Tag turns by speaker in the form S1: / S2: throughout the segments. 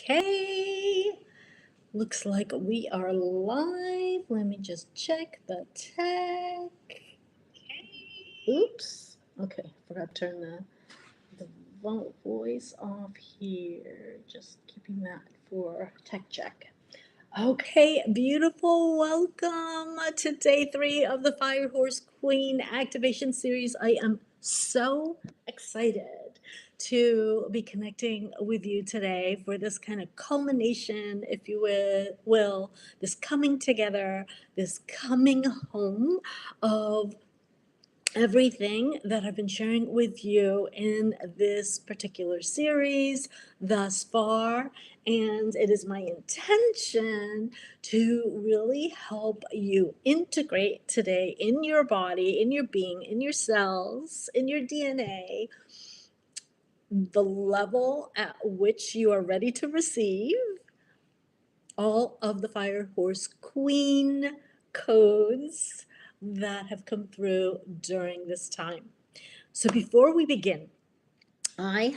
S1: Okay, looks like we are live. Let me just check the tech. Oops. Okay, forgot to turn the voice off here. Just keeping that for tech check. Okay, beautiful. Welcome to day 3 of the Fire Horse Queen activation series. I am so excited to be connecting with you today for this kind of culmination, if you will, this coming together, this coming home of everything that I've been sharing with you in this particular series thus far. And it is my intention to really help you integrate today in your body, in your being, in your cells, in your DNA, the level at which you are ready to receive all of the Fire Horse Queen codes that have come through during this time. So before we begin, I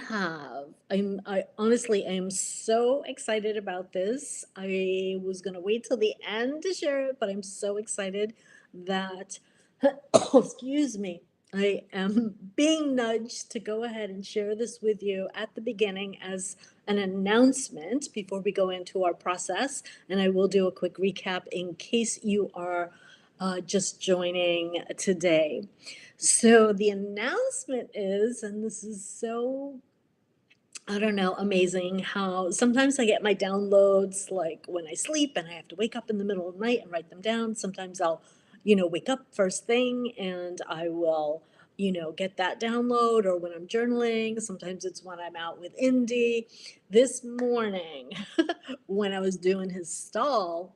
S1: honestly am so excited about this. I was going to wait till the end to share it, but I'm so excited that, excuse me, I am being nudged to go ahead and share this with you at the beginning as an announcement before we go into our process. And I will do a quick recap in case you are just joining today. So the announcement is, and this is so, I don't know, amazing how sometimes I get my downloads like when I sleep and I have to wake up in the middle of the night and write them down. Sometimes I'll, wake up first thing and I will, get that download, or when I'm journaling. Sometimes it's when I'm out with Indy. This morning, when I was doing his stall,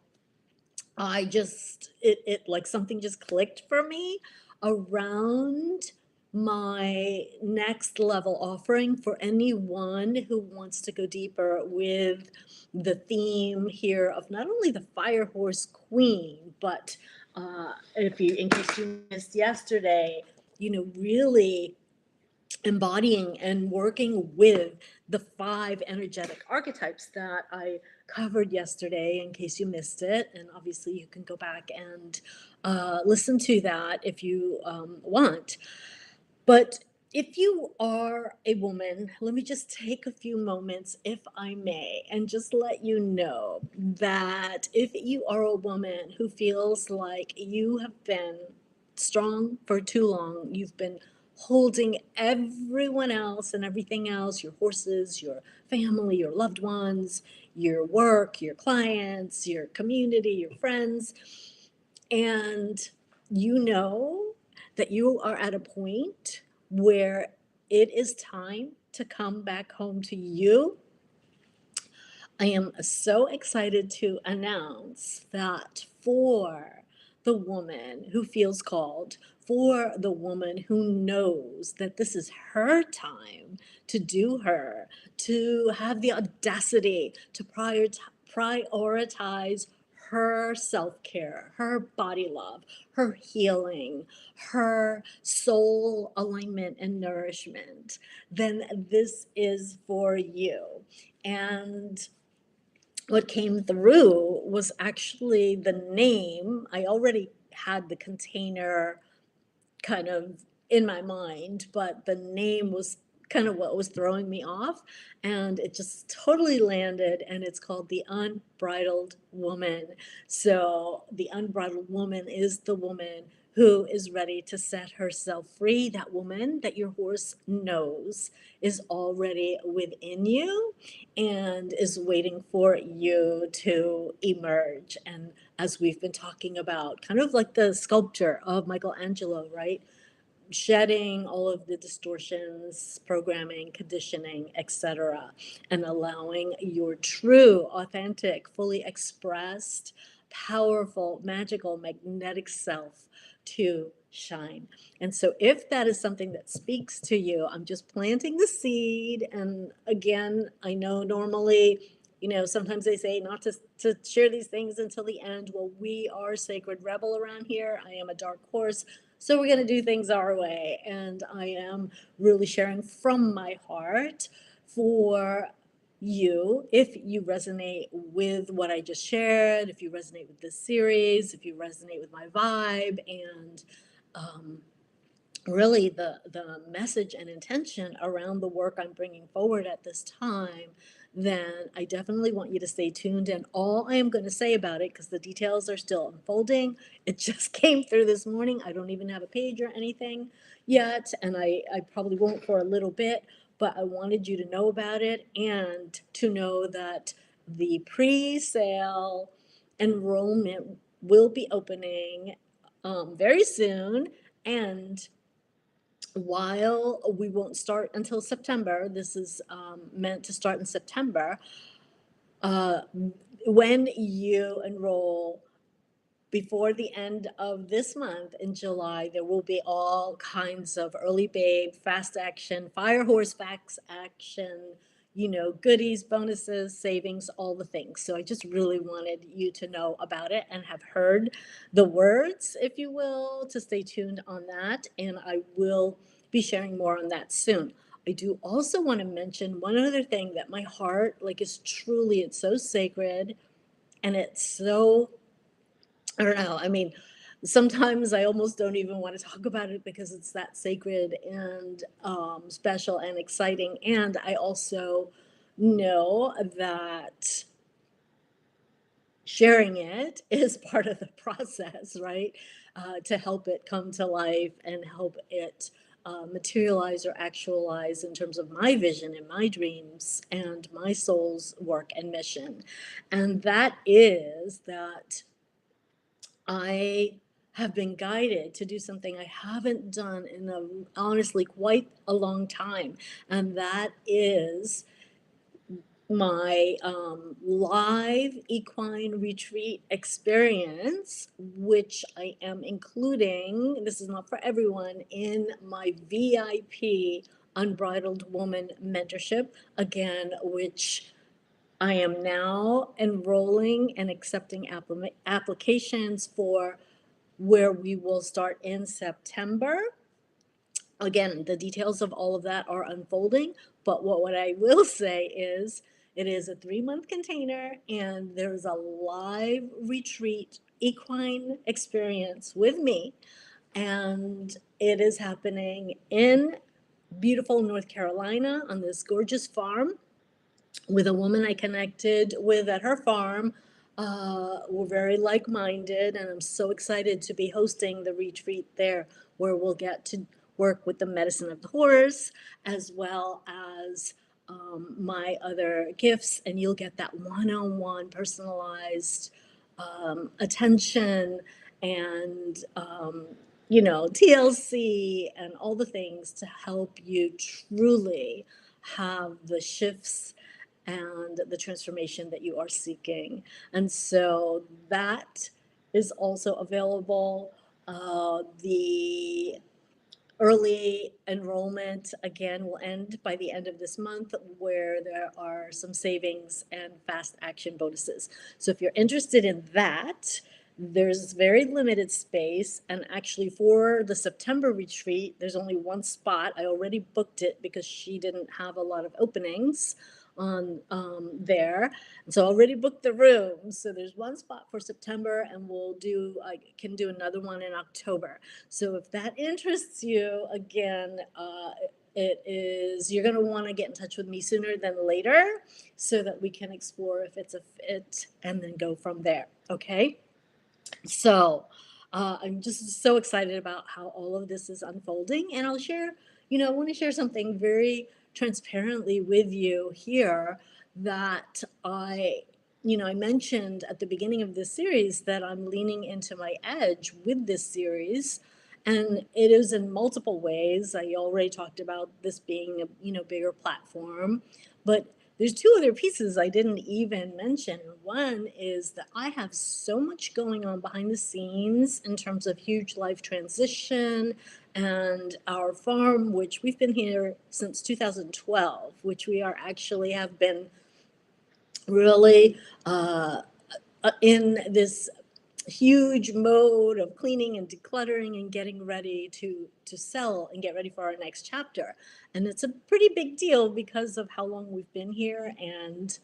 S1: it like something just clicked for me around my next level offering for anyone who wants to go deeper with the theme here of not only the Fire Horse Queen, but in case you missed yesterday, really embodying and working with the 5 energetic archetypes that I covered yesterday, in case you missed it. And obviously you can go back and listen to that if you want. But if you are a woman, let me just take a few moments, if I may, and just let you know that if you are a woman who feels like you have been strong for too long, you've been holding everyone else and everything else, your horses, your family, your loved ones, your work, your clients, your community, your friends, and you know that you are at a point where it is time to come back home to you. I am so excited to announce that for the woman who feels called, for the woman who knows that this is her time to do her, to have the audacity to prioritize her self-care, her body love, her healing, her soul alignment and nourishment, then this is for you. And what came through was actually the name. I already had the container kind of in my mind, but the name was kind of what was throwing me off, and it just totally landed, and it's called the Unbridled Woman. So the Unbridled Woman is the woman who is ready to set herself free, that woman that your horse knows is already within you and is waiting for you to emerge. And as we've been talking about, kind of like the sculpture of Michelangelo, right? Shedding all of the distortions, programming, conditioning, etc., and allowing your true, authentic, fully expressed, powerful, magical, magnetic self to shine. And so if that is something that speaks to you, I'm just planting the seed. And again, I know normally, sometimes they say not to share these things until the end. Well, we are Sacred Rebel around here. I am a dark horse. So we're going to do things our way. And I am really sharing from my heart for you, if you resonate with what I just shared, if you resonate with this series, if you resonate with my vibe, and um, really the message and intention around the work I'm bringing forward at this time, then I definitely want you to stay tuned. And all I am going to say about it, because the details are still unfolding, it just came through this morning. I don't even have a page or anything yet, and I probably won't for a little bit, but I wanted you to know about it and to know that the pre-sale enrollment will be opening very soon. And while we won't start until September, this is meant to start in September. Uh, when you enroll before the end of this month in July, there will be all kinds of early babe, fast action, fire horse fast action, goodies, bonuses, savings, all the things. So I just really wanted you to know about it and have heard the words, if you will, to stay tuned on that. And I will be sharing more on that soon. I do also want to mention one other thing that my heart, like, is truly, it's so sacred and it's so, I don't know. I mean, sometimes I almost don't even want to talk about it because it's that sacred and special and exciting. And I also know that sharing it is part of the process, right? To help it come to life and help it materialize or actualize in terms of my vision and my dreams and my soul's work and mission. And that is that I have been guided to do something I haven't done in honestly quite a long time, and that is my live equine retreat experience, which I am including, this is not for everyone, in my VIP Unbridled Woman mentorship, again, which I am now enrolling and accepting applications for, where we will start in September. Again, the details of all of that are unfolding, but what I will say is it is a 3-month container and there's a live retreat equine experience with me. And it is happening in beautiful North Carolina on this gorgeous farm with a woman I connected with at her farm. We're very like minded, and I'm so excited to be hosting the retreat there, where we'll get to work with the medicine of the horse as well as my other gifts, and you'll get that one on one personalized attention and TLC and all the things to help you truly have the shifts and the transformation that you are seeking. And so that is also available. The early enrollment, again, will end by the end of this month, where there are some savings and fast action bonuses. So if you're interested in that, there's very limited space. And actually, for the September retreat, there's only one spot. I already booked it because she didn't have a lot of openings on there. And so I already booked the room. So there's one spot for September, and I can do another one in October. So if that interests you, again, you're going to want to get in touch with me sooner than later so that we can explore if it's a fit and then go from there. Okay. So I'm just so excited about how all of this is unfolding. And I want to share something very transparently with you here, that I mentioned at the beginning of this series that I'm leaning into my edge with this series. And it is in multiple ways. I already talked about this being a bigger platform, but there's two other pieces I didn't even mention. One is that I have so much going on behind the scenes in terms of huge life transition, and our farm, which we've been here since 2012, which we are actually have been really in this huge mode of cleaning and decluttering and getting ready to sell and get ready for our next chapter. And it's a pretty big deal because of how long we've been here. And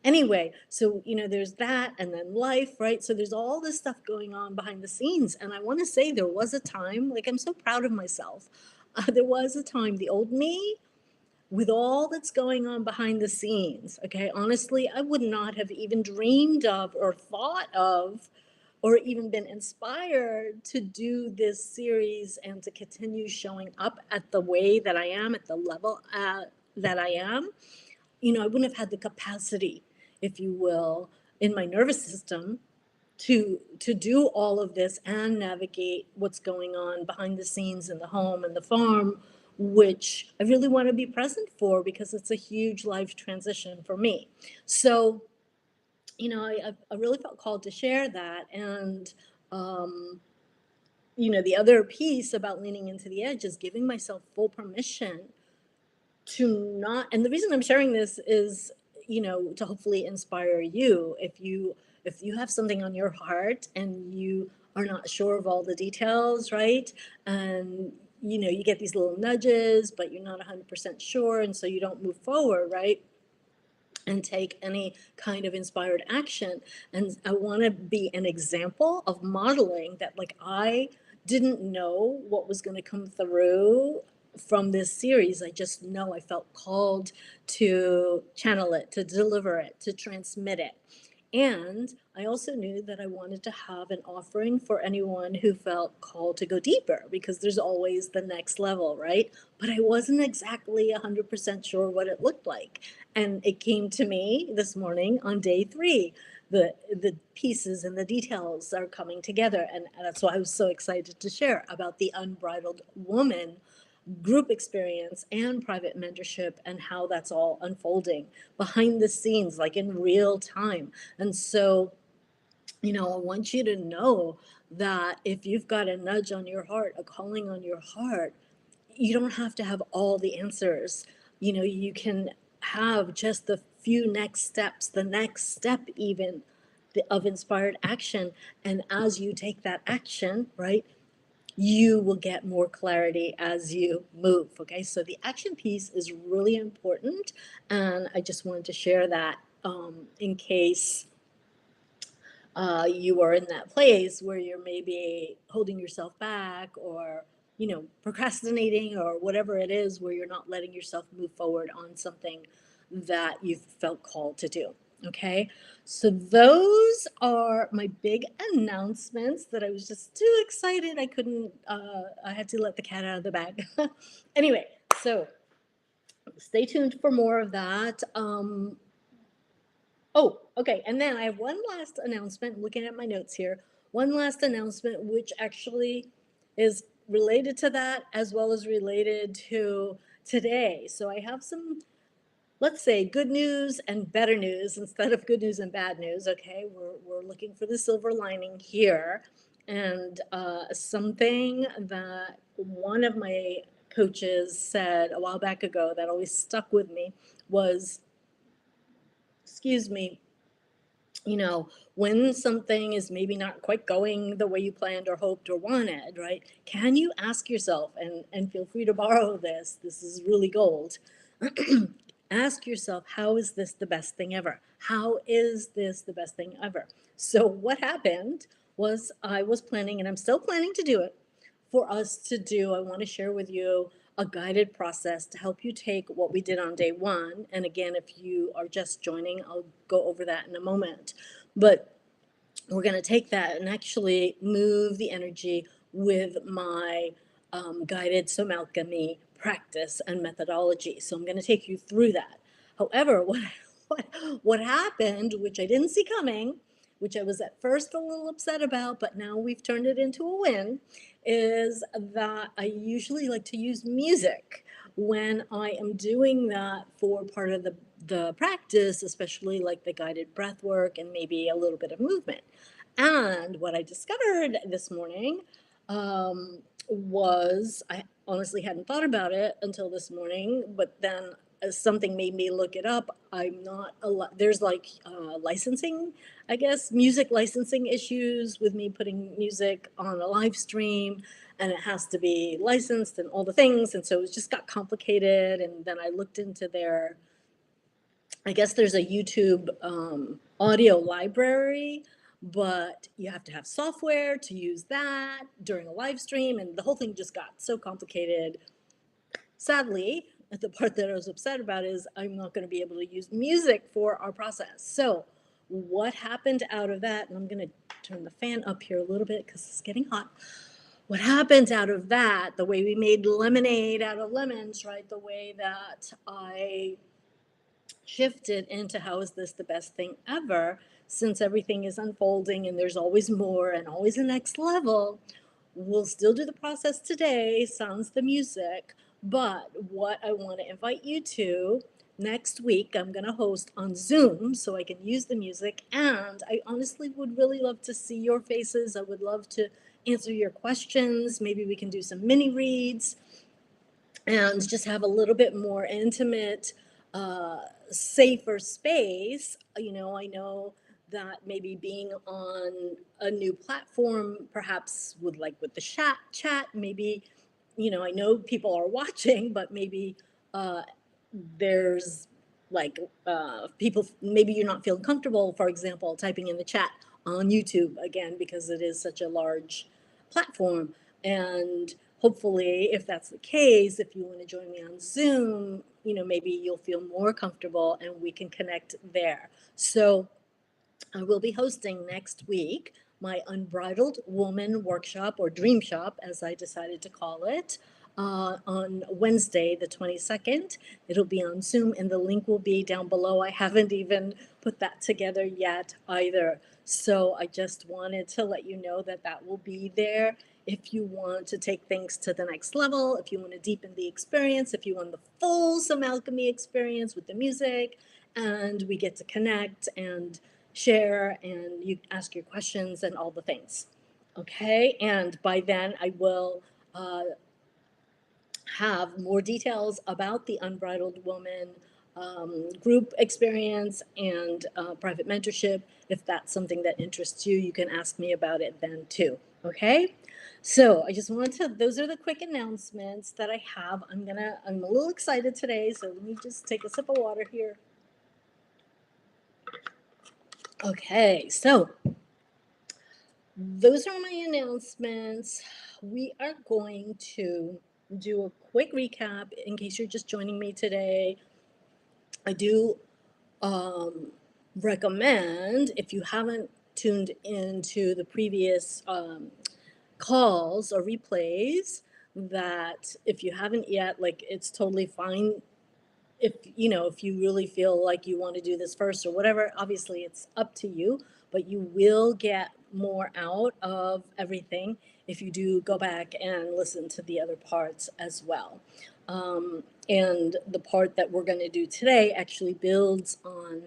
S1: anyway, so there's that, and then life, right? So there's all this stuff going on behind the scenes. And I want to say there was a time, like, I'm so proud of myself. There was a time, the old me, with all that's going on behind the scenes, okay, honestly, I would not have even dreamed of or thought of or even been inspired to do this series and to continue showing up at the way that I am, at the level that I am. I wouldn't have had the capacity, if you will, in my nervous system to do all of this and navigate what's going on behind the scenes in the home and the farm, which I really want to be present for because it's a huge life transition for me. So, I really felt called to share that. And, the other piece about leaning into the edge is giving myself full permission to not, and the reason I'm sharing this is, to hopefully inspire you. If you have something on your heart and you are not sure of all the details, right? And you get these little nudges, but you're not 100% sure, and so you don't move forward, right? And take any kind of inspired action. And I want to be an example of modeling that, like, I didn't know what was going to come through from this series. I just know I felt called to channel it, to deliver it, to transmit it. And I also knew that I wanted to have an offering for anyone who felt called to go deeper, because there's always the next level, right? But I wasn't exactly 100% sure what it looked like. And it came to me this morning on day 3. The pieces and the details are coming together. And that's why I was so excited to share about the Unbridled Woman group experience and private mentorship, and how that's all unfolding behind the scenes, like in real time. And so, I want you to know that if you've got a nudge on your heart, a calling on your heart, you don't have to have all the answers. You can have just the few next steps, the next step even of inspired action. And as you take that action, right, you will get more clarity as you move. Okay, so the action piece is really important, and I just wanted to share that in case you are in that place where you're maybe holding yourself back, or procrastinating, or whatever it is, where you're not letting yourself move forward on something that you've felt called to do. Okay, so those are my big announcements that I was just too excited. I couldn't, I had to let the cat out of the bag. Anyway, so stay tuned for more of that. Oh, okay. And then I have one last announcement, looking at my notes here. One last announcement, which actually is related to that as well as related to today. So I have some, let's say, good news and better news instead of good news and bad news. Okay, we're looking for the silver lining here. And something that one of my coaches said a while back ago that always stuck with me was, excuse me, when something is maybe not quite going the way you planned or hoped or wanted, right? Can you ask yourself, and feel free to borrow this is really gold. Ask yourself, how is this the best thing ever? How is this the best thing ever? So what happened was, I was planning, and I'm still planning to do it, for us to do, I want to share with you a guided process to help you take what we did on day 1. And again, if you are just joining, I'll go over that in a moment. But we're going to take that and actually move the energy with my guided SOMALCHEMY practice and methodology. So I'm going to take you through that. However, what happened, which I didn't see coming, which I was at first a little upset about, but now we've turned it into a win, is that I usually like to use music when I am doing that for part of the practice, especially like the guided breath work and maybe a little bit of movement. And what I discovered this morning was, I honestly hadn't thought about it until this morning, but then something made me look it up. I'm not there's like licensing, I guess, music licensing issues with me putting music on a live stream, and it has to be licensed and all the things. And so it just got complicated. And then I looked into their, I guess there's a YouTube audio library, but you have to have software to use that during a live stream. And the whole thing just got so complicated. Sadly, the part that I was upset about is I'm not going to be able to use music for our process. So what happened out of that, and I'm going to turn the fan up here a little bit because it's getting hot. What happened out of that, the way we made lemonade out of lemons, right? The way that I shifted into how is this the best thing ever, since everything is unfolding and there's always more and always a next level. We'll still do the process today, sans the music, but what I want to invite you to next week, I'm going to host on Zoom so I can use the music. And I honestly would really love to see your faces. I would love to answer your questions. Maybe we can do some mini reads and just have a little bit more intimate, safer space. You know, I know that maybe being on a new platform, perhaps with the chat, maybe, you know, I know people are watching, but maybe uh, there's like people, maybe you're not feeling comfortable, for example, typing in the chat on YouTube again, because it is such a large platform. And hopefully, if that's the case, if you want to join me on Zoom, you know, maybe you'll feel more comfortable and we can connect there. So I will be hosting next week my Unbridled Woman workshop, or Dream Shop, as I decided to call it, on Wednesday, the 22nd. It'll be on Zoom, and the link will be down below. I haven't even put that together yet either. So I just wanted to let you know that that will be there. If you want to take things to the next level, if you want to deepen the experience, if you want the full SOMALCHEMY experience with the music, and we get to connect and share, and you ask your questions and all the things. Okay, and by then I will have more details about the Unbridled Woman group experience and private mentorship. If that's something that interests you, you can ask me about it then too. Okay, so I just wanted to, those are the quick announcements that I have. I'm a little excited today, so let me just take a sip of water here. Okay, so those are my announcements. We are going to do a quick recap in case you're just joining me today. I do recommend, if you haven't tuned into the previous calls or replays, that if you haven't yet, like, it's totally fine if you know, if you really feel like you want to do this first or whatever. Obviously it's up to you, but you will get more out of everything if you do go back and listen to the other parts as well. And the part that we're going to do today actually builds on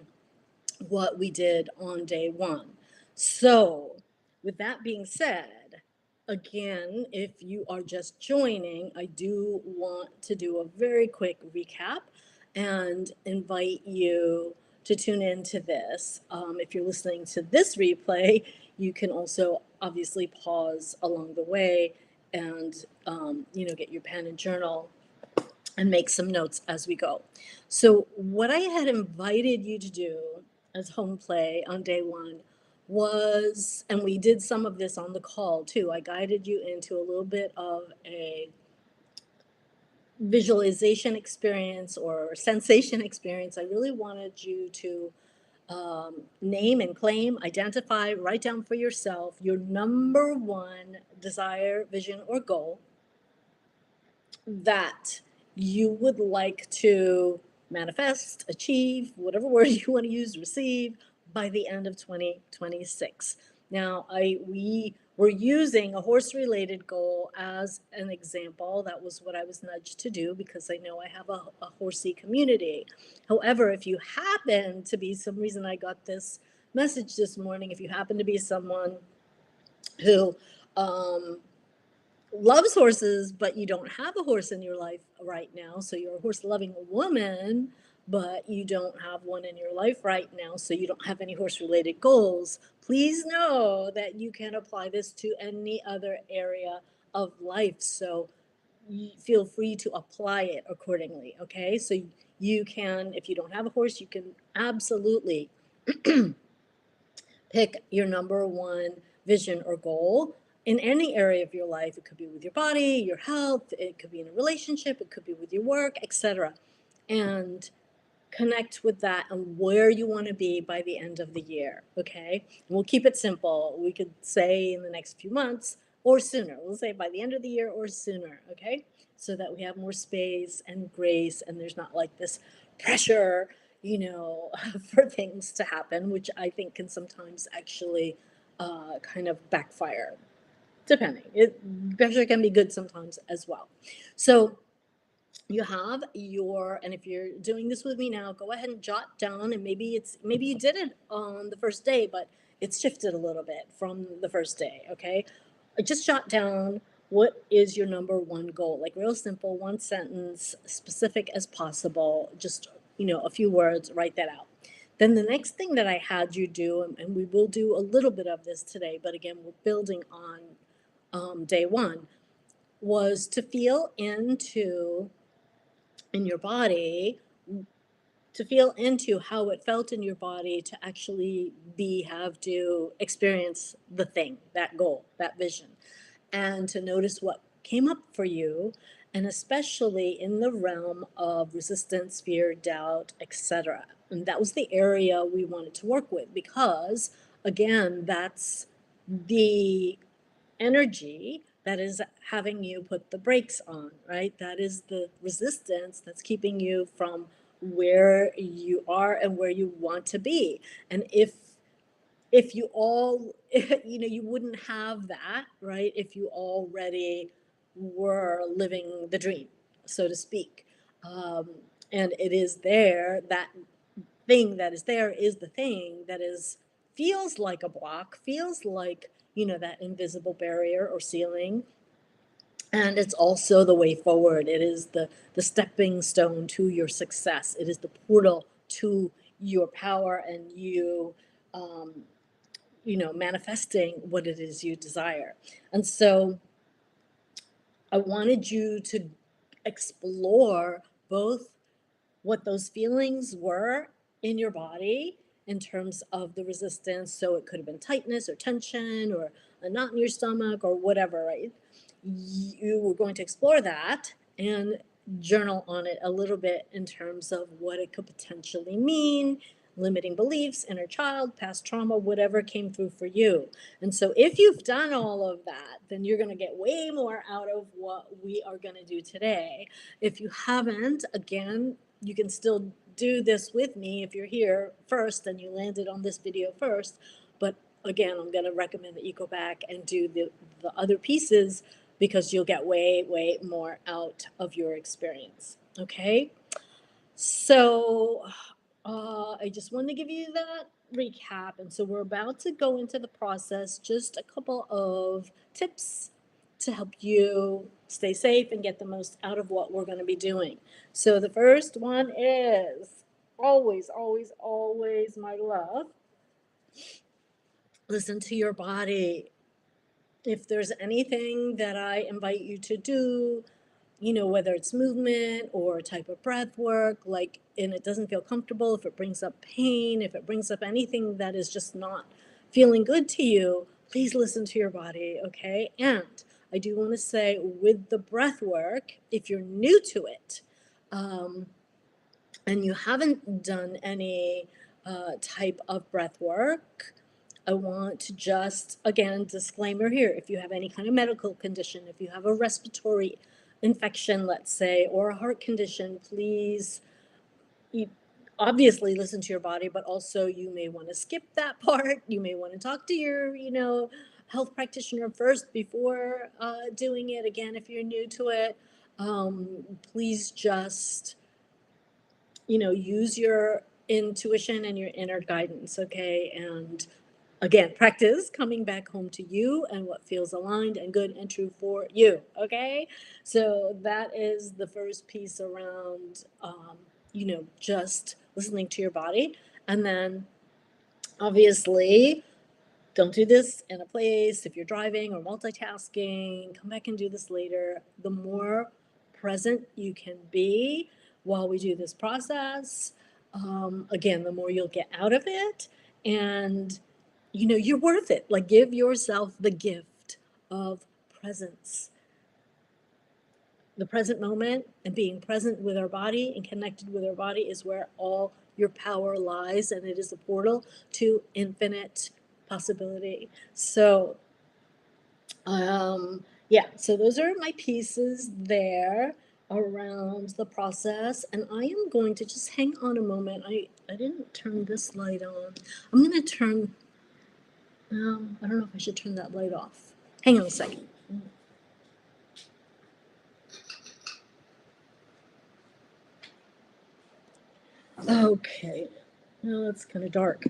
S1: what we did on day one. So with that being said, again, if you are just joining, I do want to do a very quick recap and invite you to tune into this. If you're listening to this replay, you can also obviously pause along the way and you know, get your pen and journal and make some notes as we go. So what I had invited you to do as home play on day one was, and we did some of this on the call too, I guided you into a little bit of a visualization experience or sensation experience. I really wanted you to name and claim, identify, write down for yourself your number one desire, vision, or goal that you would like to manifest, achieve, whatever word you want to use, receive by the end of 2026. Now, we were using a horse-related goal as an example. That was what I was nudged to do because I know I have a horsey community. However, if you happen to be, some reason I got this message this morning, if you happen to be someone who loves horses, but you don't have a horse in your life right now, so you're a horse loving woman, but you don't have one in your life right now, so you don't have any horse related goals, please know that you can apply this to any other area of life. So feel free to apply it accordingly. Okay, so you can, if you don't have a horse, you can absolutely pick your number one vision or goal in any area of your life. It could be with your body, your health, it could be in a relationship, it could be with your work, etc. And connect with that and where you want to be by the end of the year. Okay, and we'll keep it simple. We could say in the next few months or sooner. We'll say by the end of the year or sooner. Okay, so that we have more space and grace, and there's not like this pressure, for things to happen, which I think can sometimes actually kind of backfire, depending. Pressure can be good sometimes as well. So you have your, and if you're doing this with me now, go ahead and jot down, and maybe you did it on the first day, but it's shifted a little bit from the first day. Okay, just jot down what is your number one goal, like real simple, one sentence, specific as possible, just a few words, write that out. Then the next thing that I had you do, and we will do a little bit of this today, but again, we're building on day one, was to feel into in your body, to feel into how it felt in your body to actually have to experience the thing, that goal, that vision, and to notice what came up for you, and especially in the realm of resistance, fear, doubt, etc. And that was the area we wanted to work with, because again, that's the energy that is having you put the brakes on, right? That is the resistance that's keeping you from where you are and where you want to be. And if you all, you wouldn't have that, right? If you already were living the dream, so to speak. Um, and it is there, that thing that is there is the thing that is, feels like a block, feels like, that invisible barrier or ceiling. And it's also the way forward. It is the stepping stone to your success. It is the portal to your power and you, um, manifesting what it is you desire. And so I wanted you to explore both what those feelings were in your body in terms of the resistance. So it could have been tightness or tension or a knot in your stomach or whatever, right? You were going to explore that and journal on it a little bit in terms of what it could potentially mean, limiting beliefs, inner child, past trauma, whatever came through for you. And so if you've done all of that, then you're going to get way more out of what we are going to do today. If you haven't, again, you can still do this with me if you're here first and you landed on this video first. But again, I'm going to recommend that you go back and do the other pieces, because you'll get way, way more out of your experience. Okay? So I just want to give you that recap. And so we're about to go into the process, just a couple of tips to help you stay safe and get the most out of what we're going to be doing. So the first one is always, always, always, my love, listen to your body. If there's anything that I invite you to do, whether it's movement or a type of breath work, like, and it doesn't feel comfortable, if it brings up pain, if it brings up anything that is just not feeling good to you, please listen to your body, okay? And I do want to say, with the breath work, if you're new to it, and you haven't done any type of breath work, I want to just, again, disclaimer here, if you have any kind of medical condition, if you have a respiratory infection, let's say, or a heart condition, please obviously listen to your body, but also you may want to skip that part. You may want to talk to your, health practitioner first before doing it. Again, if you're new to it, please just, use your intuition and your inner guidance, okay? And Again, practice coming back home to you and what feels aligned and good and true for you. Okay. So that is the first piece around, just listening to your body. And then obviously, don't do this in a place if you're driving or multitasking. Come back and do this later. The more present you can be while we do this process, again, the more you'll get out of it. And, you're worth it. Like, give yourself the gift of presence. The present moment and being present with our body and connected with our body is where all your power lies, and it is a portal to infinite possibility. So, yeah, so those are my pieces there around the process, and I am going to just hang on a moment. I didn't turn this light on. I'm going to turn, I don't know if I should turn that light off. Hang on a second. Okay. No, it's kind of dark.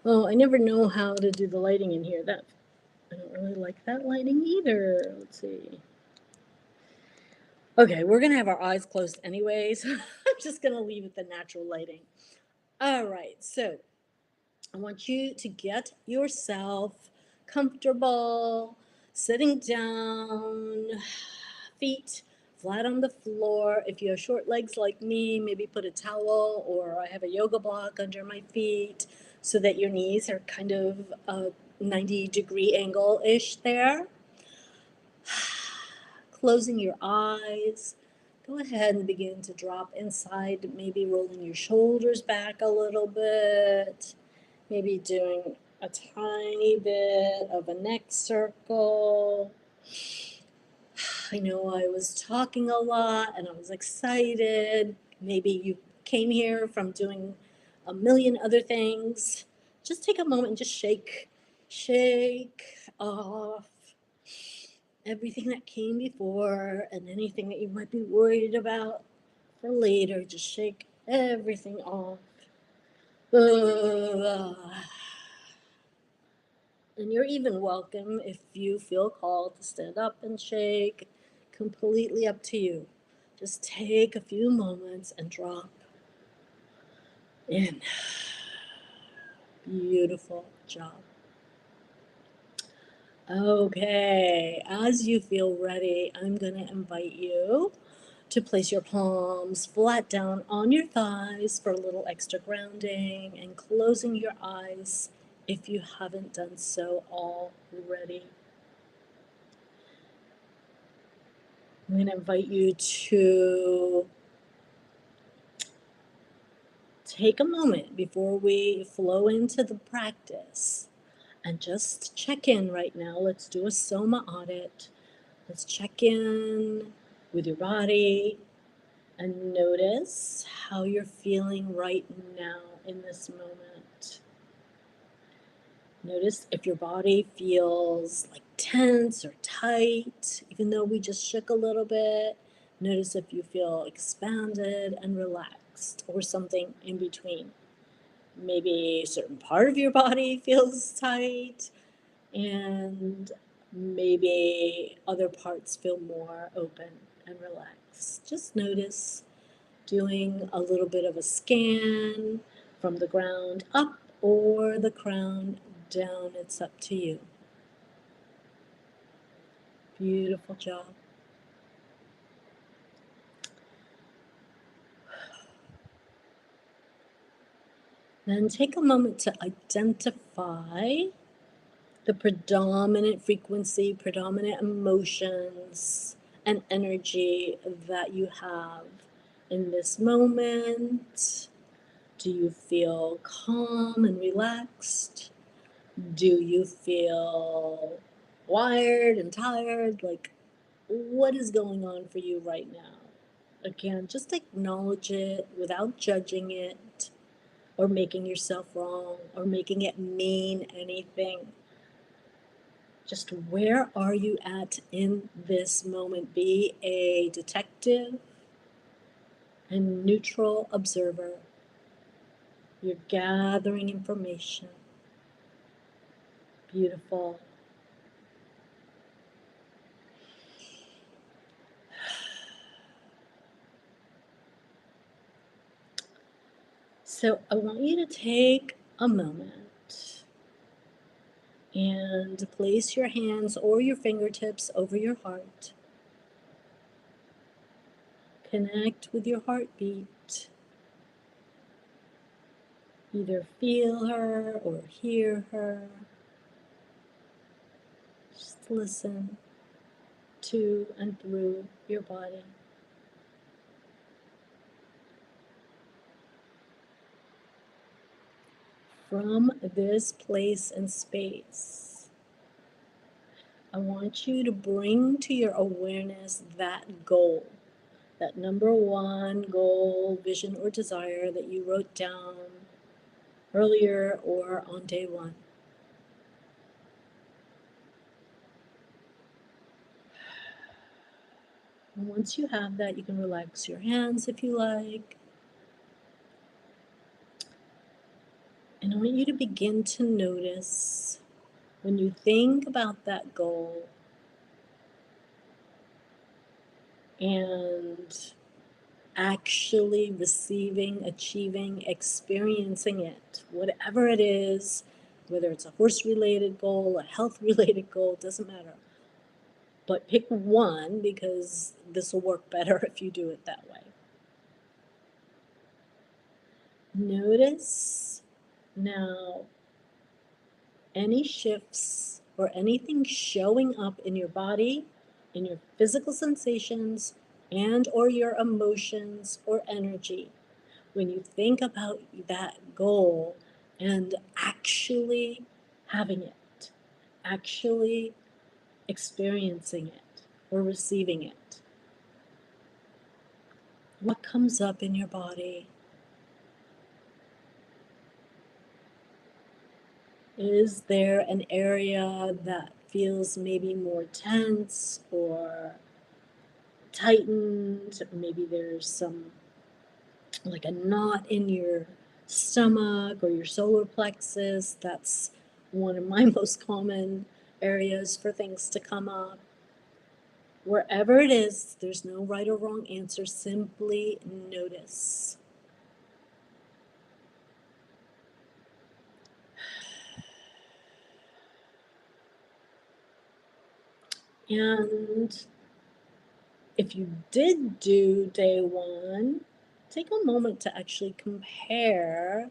S1: Oh, I never know how to do the lighting in here. I don't really like that lighting either. Let's see. Okay, we're gonna have our eyes closed anyways. I'm just gonna leave it the natural lighting. All right, so I want you to get yourself comfortable, sitting down, feet flat on the floor. If you have short legs like me, maybe put a towel, or I have a yoga block under my feet so that your knees are kind of a 90-degree angle-ish there. Closing your eyes. Go ahead and begin to drop inside, maybe rolling your shoulders back a little bit, maybe doing a tiny bit of a neck circle. I know I was talking a lot and I was excited. Maybe you came here from doing a million other things. Just take a moment and just shake off everything that came before and anything that you might be worried about for later. Just shake everything off. And you're even welcome if you feel called to stand up and shake. Completely up to you. Just take a few moments and drop in. Beautiful job. Okay, as you feel ready, I'm going to invite you to place your palms flat down on your thighs for a little extra grounding and closing your eyes if you haven't done so already. I'm going to invite you to take a moment before we flow into the practice and just check in right now. Let's do a soma audit. Let's check in with your body and notice how you're feeling right now in this moment. Notice if your body feels like tense or tight, even though we just shook a little bit. Notice if you feel expanded and relaxed or something in between. Maybe a certain part of your body feels tight and maybe other parts feel more open and relaxed. Just notice, doing a little bit of a scan from the ground up or the crown down. It's up to you. Beautiful job. Then take a moment to identify the predominant frequency, predominant emotions, and energy that you have in this moment. Do you feel calm and relaxed? Do you feel wired and tired? Like, what is going on for you right now? Again, just acknowledge it without judging it or making yourself wrong or making it mean anything. Just where are you at in this moment? Be a detective and neutral observer. You're gathering information. Beautiful. So I want you to take a moment and place your hands or your fingertips over your heart. Connect with your heartbeat. Either feel her or hear her. Just listen to and through your body. From this place and space, I want you to bring to your awareness that goal, that number one goal, vision, or desire that you wrote down earlier or on day one. And once you have that, you can relax your hands if you like. And I want you to begin to notice when you think about that goal and actually receiving, achieving, experiencing it, whatever it is, whether it's a horse-related goal, a health-related goal, doesn't matter. But pick one because this will work better if you do it that way. Notice now any shifts or anything showing up in your body, in your physical sensations, and or your emotions or energy when you think about that goal and actually having it, actually experiencing it or receiving it. What comes up in your body? Is there an area that feels maybe more tense or tightened? Maybe there's some, like a knot in your stomach or your solar plexus. That's one of my most common areas for things to come up. Wherever it is, there's no right or wrong answer. Simply notice. And if you did do day one, take a moment to actually compare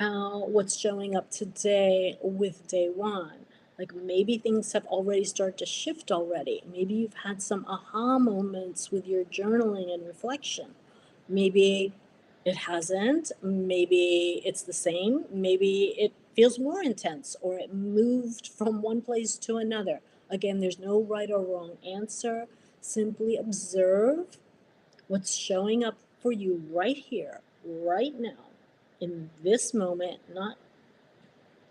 S1: what's showing up today with day one. Like maybe things have already started to shift already. Maybe you've had some aha moments with your journaling and reflection. Maybe it hasn't. Maybe it's the same. Maybe it feels more intense or it moved from one place to another. Again, there's no right or wrong answer. Simply observe what's showing up for you right here, right now, in this moment, not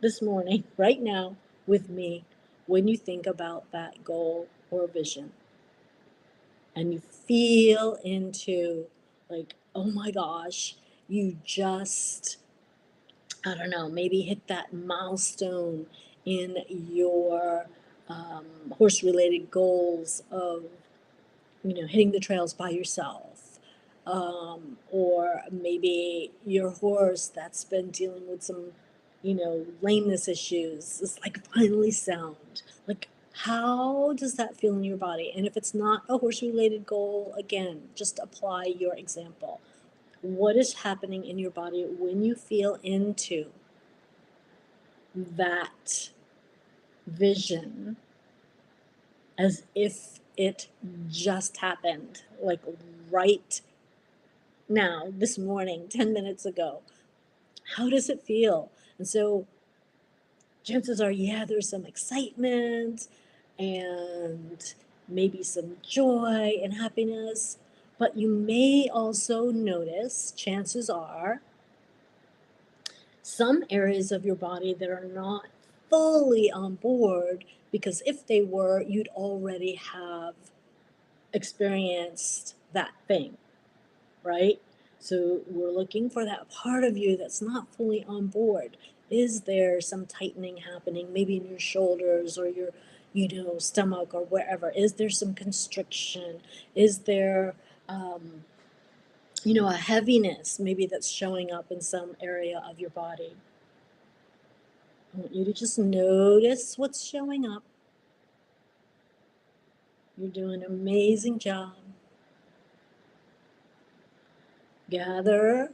S1: this morning, right now, with me, when you think about that goal or vision. And you feel into, like, oh my gosh, you just, I don't know, maybe hit that milestone in your horse related goals of, hitting the trails by yourself. Or maybe your horse that's been dealing with some, lameness issues is like finally sound. Like, how does that feel in your body? And if it's not a horse related goal, again, just apply your example. What is happening in your body when you feel into that vision as if it just happened, like right now, this morning, 10 minutes ago? How does it feel? And so chances are, yeah, there's some excitement and maybe some joy and happiness, but you may also notice, chances are, some areas of your body that are not fully on board, because if they were, you'd already have experienced that thing, right? So we're looking for that part of you that's not fully on board. Is there some tightening happening, maybe in your shoulders or your, stomach or wherever? Is there some constriction? Is there, a heaviness maybe that's showing up in some area of your body? I want you to just notice what's showing up. You're doing an amazing job. Gather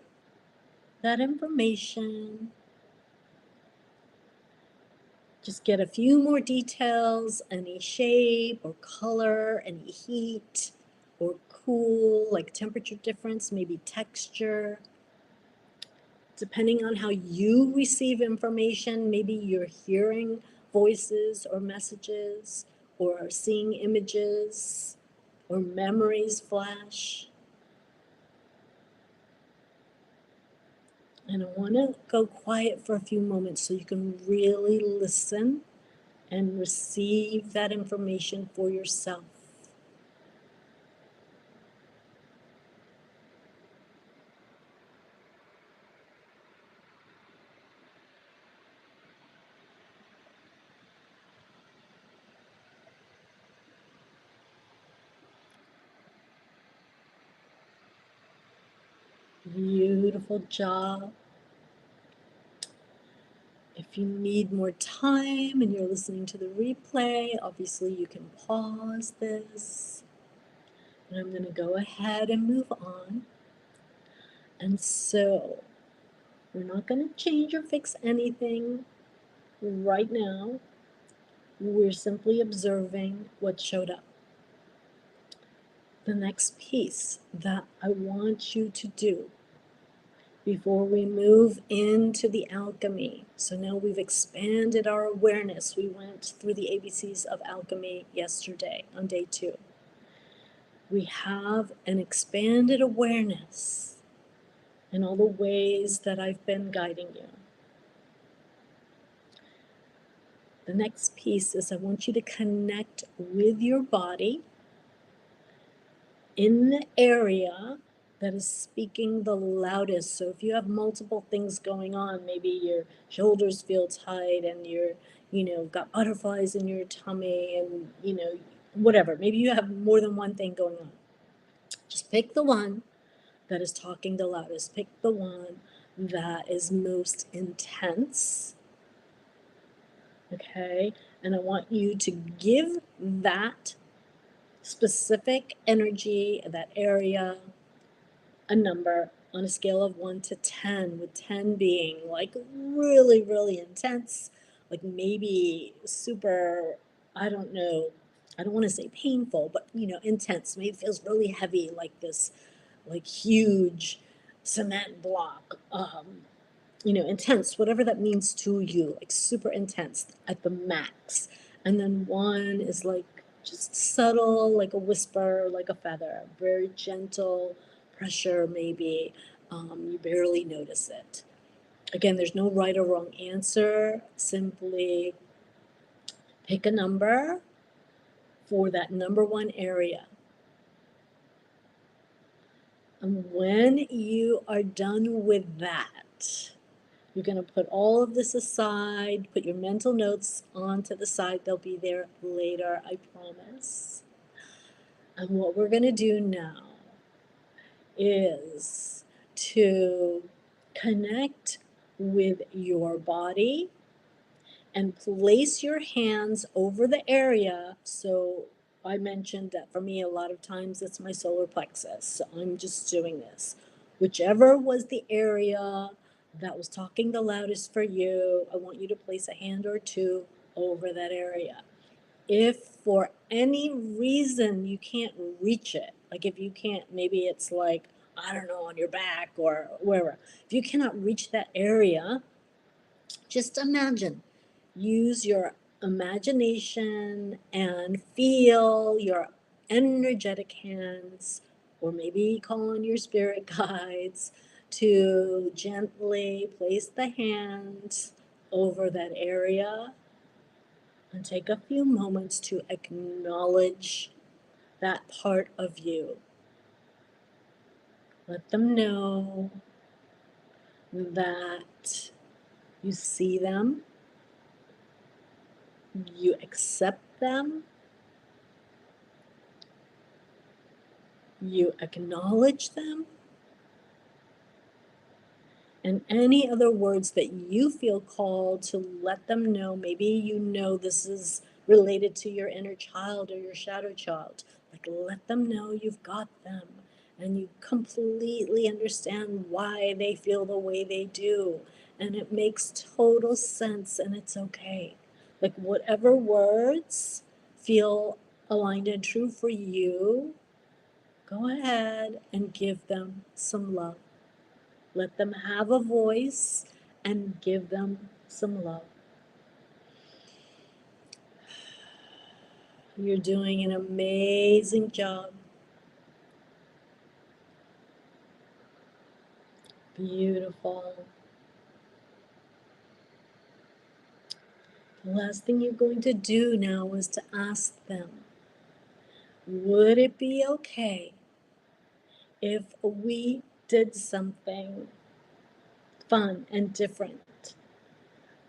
S1: that information. Just get a few more details, any shape or color, any heat or cool, like temperature difference, maybe texture. Depending on how you receive information, maybe you're hearing voices or messages or seeing images or memories flash. And I want to go quiet for a few moments so you can really listen and receive that information for yourself. Beautiful job. If you need more time and you're listening to the replay, obviously you can pause this. And I'm going to go ahead and move on. And so we're not going to change or fix anything right now. We're simply observing what showed up. The next piece that I want you to do before we move into the alchemy. So now we've expanded our awareness. We went through the ABCs of alchemy yesterday on day 2. We have an expanded awareness in all the ways that I've been guiding you. The next piece is I want you to connect with your body in the area that is speaking the loudest. So if you have multiple things going on, maybe your shoulders feel tight and you're, got butterflies in your tummy and, whatever. Maybe you have more than one thing going on. Just pick the one that is talking the loudest. Pick the one that is most intense. Okay? And I want you to give that specific energy, that area, a number on a scale of 1 to 10, with 10 being like really, really intense, like maybe super, I don't know, I don't want to say painful, but intense. Maybe it feels really heavy, like this, like huge cement block. Intense, whatever that means to you, like super intense at the max. And then 1 is like just subtle, like a whisper, like a feather, very gentle pressure, maybe. You barely notice it. Again, there's no right or wrong answer. Simply pick a number for that number 1 area. And when you are done with that, you're going to put all of this aside, put your mental notes onto the side. They'll be there later, I promise. And what we're going to do now is to connect with your body and place your hands over the area. So I mentioned that for me, a lot of times it's my solar plexus. So I'm just doing this. Whichever was the area that was talking the loudest for you, I want you to place a hand or two over that area. If for any reason you can't reach it, like if you can't, maybe it's like, I don't know, on your back or wherever. If you cannot reach that area, just imagine. Use your imagination and feel your energetic hands, or maybe call on your spirit guides to gently place the hands over that area and take a few moments to acknowledge that part of you. Let them know that you see them, you accept them, you acknowledge them, and any other words that you feel called to let them know. Maybe you know this is related to your inner child or your shadow child. Like, let them know you've got them and you completely understand why they feel the way they do. And it makes total sense and it's okay. Like, whatever words feel aligned and true for you, go ahead and give them some love. Let them have a voice and give them some love. You're doing an amazing job. Beautiful. The last thing you're going to do now is to ask them, would it be okay if we did something fun and different?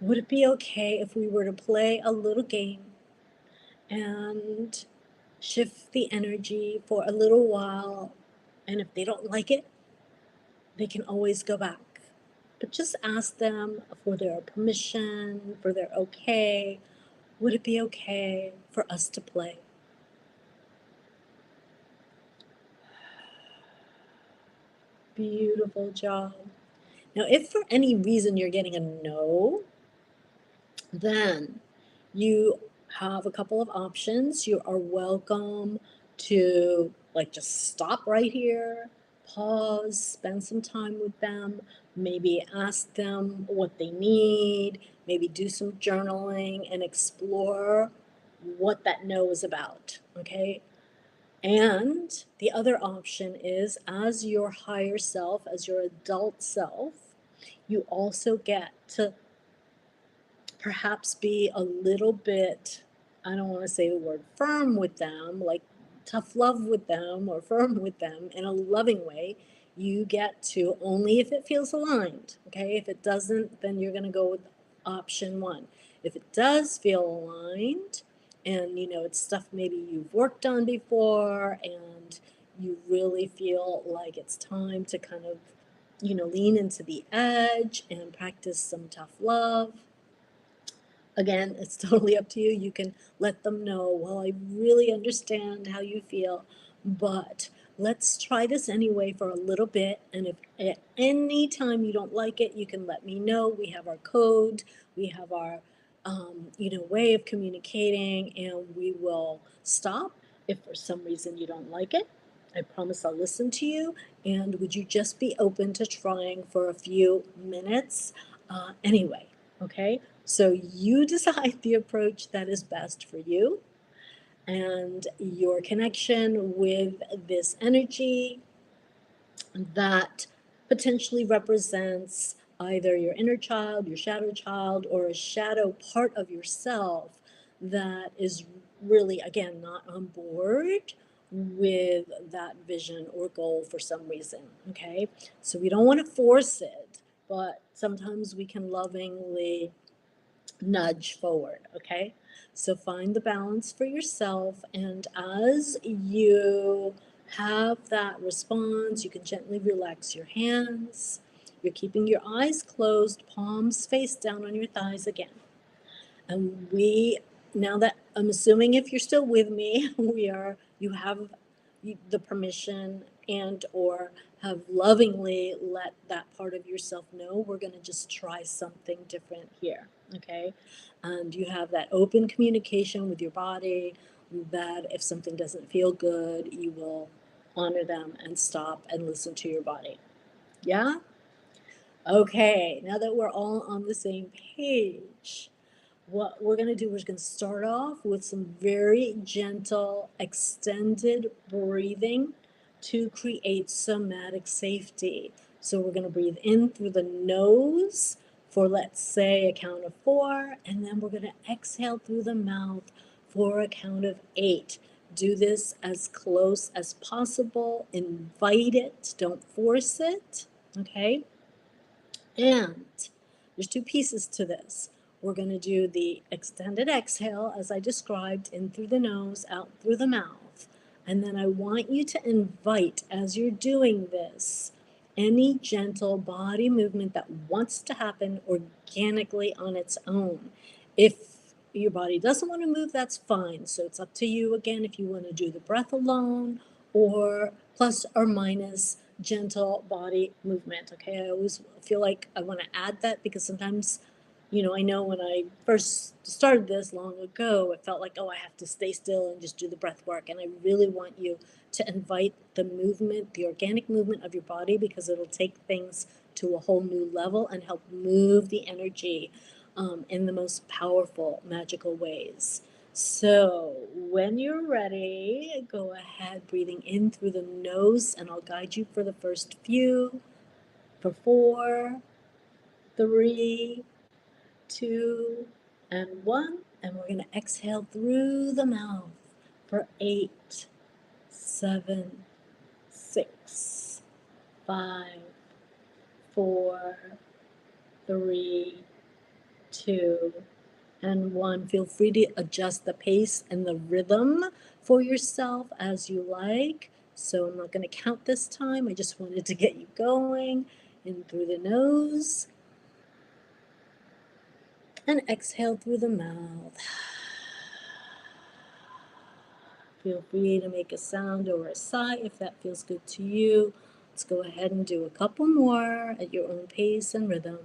S1: Would it be okay if we were to play a little game and shift the energy for a little while? And if they don't like it, they can always go back. But just ask them for their permission, for their okay. Would it be okay for us to play? Beautiful job. Now, if for any reason you're getting a no, then you have a couple of options. You are welcome to like just stop right here, pause, spend some time with them, maybe ask them what they need, maybe do some journaling and explore what that no is about, okay? And the other option is, as your higher self, as your adult self, you also get to perhaps be a little bit, I don't want to say the word firm with them, like tough love with them or firm with them in a loving way. You get to only if it feels aligned. Okay. If it doesn't, then you're going to go with option one. If it does feel aligned and you know it's stuff maybe you've worked on before and you really feel like it's time to kind of, you know, lean into the edge and practice some tough love. Again, it's totally up to you. You can let them know, well, I really understand how you feel, but let's try this anyway for a little bit. And if at any time you don't like it, you can let me know. We have our code, we have our, you know, way of communicating, and we will stop if for some reason you don't like it. I promise I'll listen to you. And would you just be open to trying for a few minutes anyway? Okay, so you decide the approach that is best for you and your connection with this energy that potentially represents either your inner child, your shadow child, or a shadow part of yourself that is really, again, not on board with that vision or goal for some reason. Okay, so we don't want to force it, but sometimes we can lovingly nudge forward, okay? So find the balance for yourself, and as you have that response, you can gently relax your hands. You're keeping your eyes closed, palms face down on your thighs again. And now that I'm assuming if you're still with me, you have the permission and or have lovingly let that part of yourself know we're going to just try something different here, okay? And you have that open communication with your body that if something doesn't feel good, you will honor them and stop and listen to your body. Yeah? Okay, now that we're all on the same page, what we're going to do is going to start off with some very gentle, extended breathing to create somatic safety. So we're going to breathe in through the nose for, let's say, a count of 4, and then we're going to exhale through the mouth for a count of 8. Do this as close as possible. Invite it, don't force it, okay? And there's two pieces to this. We're going to do the extended exhale, as I described, in through the nose, out through the mouth. And then I want you to invite, as you're doing this, any gentle body movement that wants to happen organically on its own. If your body doesn't want to move, that's fine. So it's up to you again if you want to do the breath alone or plus or minus gentle body movement. Okay, I always feel like I want to add that because sometimes, I know when I first started this long ago, it felt like, oh, I have to stay still and just do the breath work. And I really want you to invite the movement, the organic movement of your body, because it'll take things to a whole new level and help move the energy in the most powerful, magical ways. So when you're ready, go ahead, breathing in through the nose, and I'll guide you for the first few, for 4, 3, 2, and 1. And we're going to exhale through the mouth for 8, 7, 6, 5, 4, 3, 2, and 1. Feel free to adjust the pace and the rhythm for yourself as you like. So I'm not going to count this time. I just wanted to get you going. In through the nose and exhale through the mouth. Feel free to make a sound or a sigh if that feels good to you. Let's go ahead and do a couple more at your own pace and rhythm.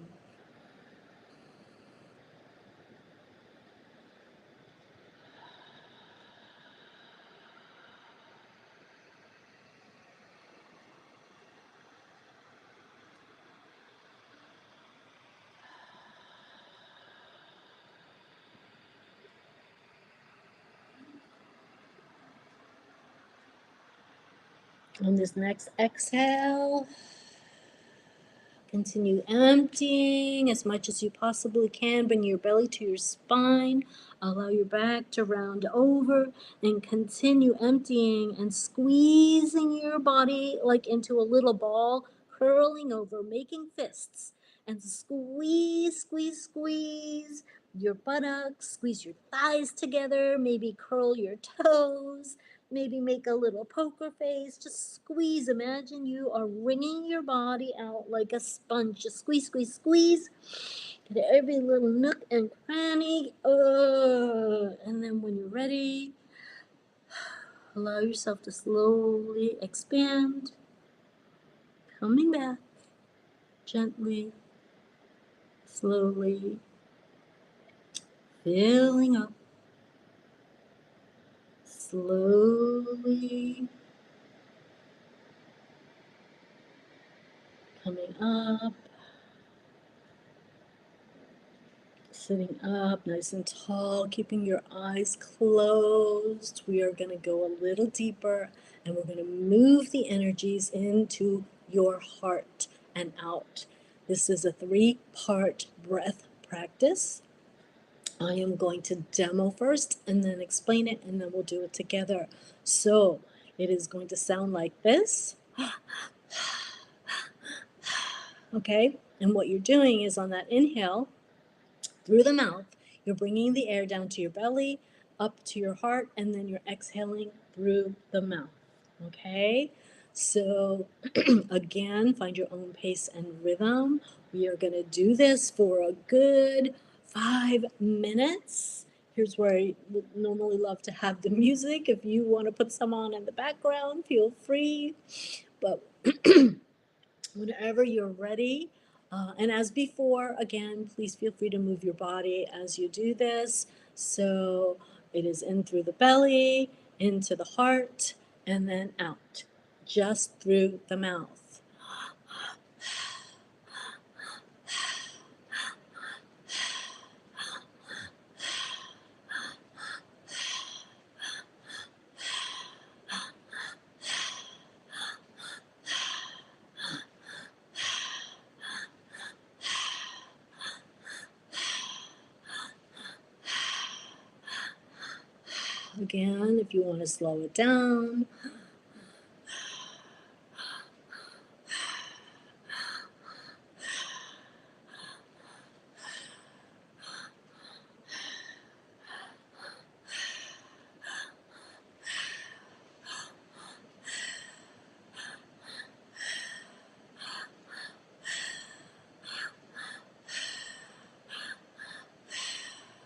S1: On this next exhale, continue emptying as much as you possibly can. Bring your belly to your spine. Allow your back to round over and continue emptying and squeezing your body like into a little ball, curling over, making fists. And squeeze, squeeze, squeeze your buttocks, squeeze your thighs together, maybe curl your toes. Maybe make a little poker face. Just squeeze. Imagine you are wringing your body out like a sponge. Just squeeze, squeeze, squeeze. Get every little nook and cranny. And then when you're ready, allow yourself to slowly expand. Coming back gently, slowly, filling up. Slowly coming up. Sitting up nice and tall, keeping your eyes closed. We are going to go a little deeper and we're going to move the energies into your heart and out. This is a 3-part breath practice. I am going to demo first and then explain it, and then we'll do it together. So it is going to sound like this. Okay, and what you're doing is on that inhale, through the mouth, you're bringing the air down to your belly, up to your heart, and then you're exhaling through the mouth. Okay? So, again, find your own pace and rhythm. We are going to do this for a good 5 minutes. Here's where I would normally love to have the music. If you want to put some on in the background, feel free. But whenever you're ready, and as before, again, please feel free to move your body as you do this. So it is in through the belly, into the heart, and then out, just through the mouth. Again, if you want to slow it down.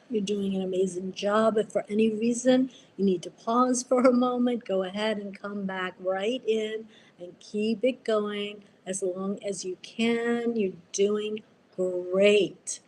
S1: You're doing an amazing job. If for any reason you need to pause for a moment, go ahead and come back right in and keep it going as long as you can. You're doing great.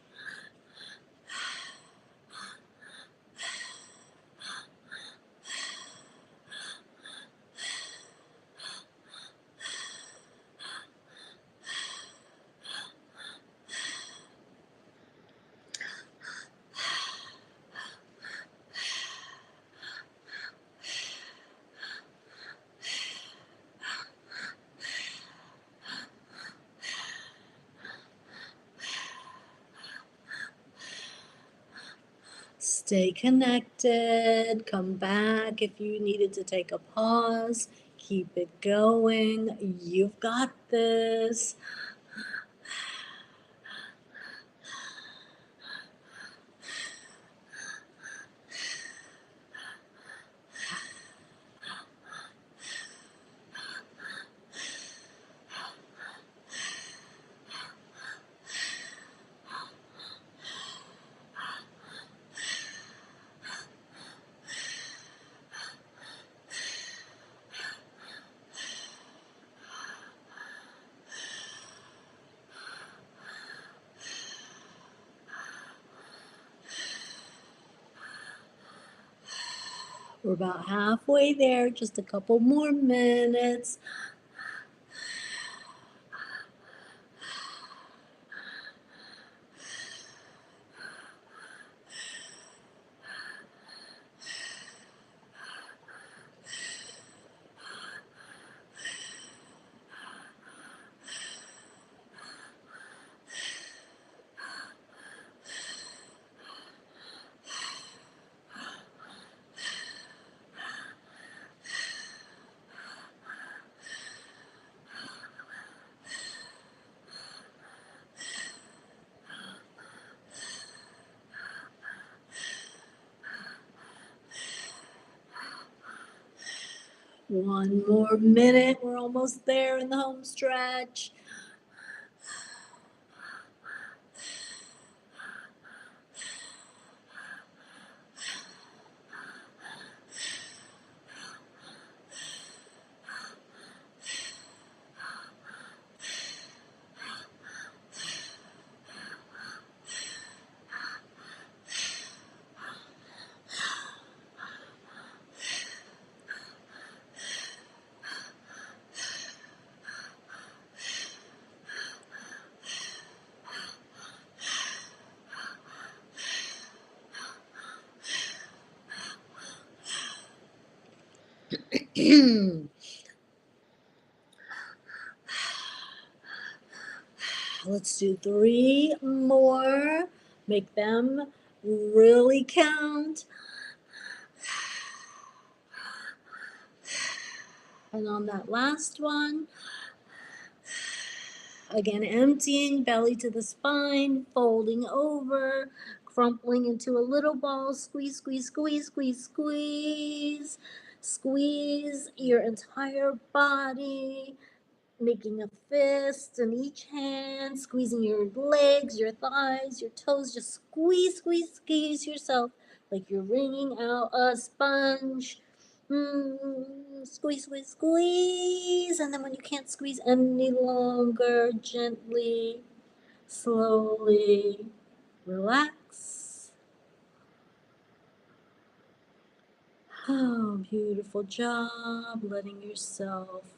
S1: Stay connected. Come back if you needed to take a pause. Keep it going. You've got this. We're about halfway there, just a couple more minutes. One more minute. We're almost there in the home stretch. Let's do 3 more. Make them really count. And on that last one, again, emptying, belly to the spine, folding over, crumpling into a little ball. Squeeze, squeeze, squeeze, squeeze, squeeze. Squeeze your entire body, making a fist in each hand, squeezing your legs, your thighs, your toes. Just squeeze, squeeze, squeeze yourself like you're wringing out a sponge. Squeeze, squeeze, squeeze. And then when you can't squeeze any longer, gently, slowly relax. Oh, beautiful job letting yourself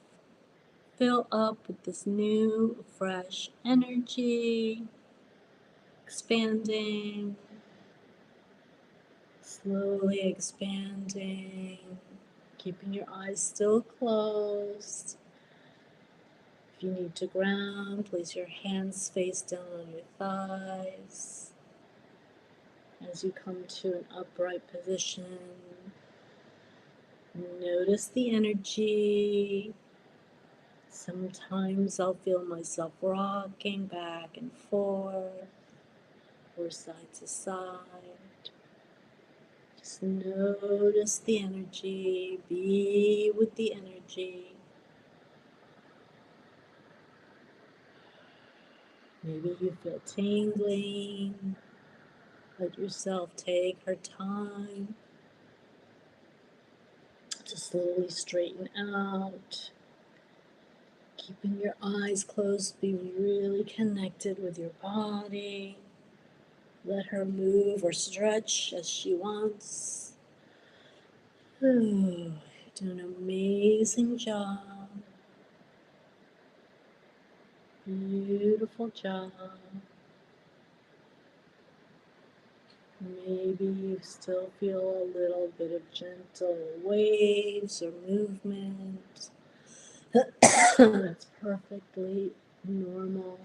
S1: fill up with this new, fresh energy, expanding, slowly expanding, keeping your eyes still closed. If you need to ground, place your hands face down on your thighs. As you come to an upright position, Notice the energy. Sometimes I'll feel myself rocking back and forth or side to side. Just notice the energy. Be with the energy. Maybe you feel tingling. Let yourself take her time to slowly straighten out. Keeping your eyes closed, be really connected with your body. Let her move or stretch as she wants. You're doing an amazing job. Beautiful job. Maybe you still feel a little bit of gentle waves or movement. That's perfectly normal.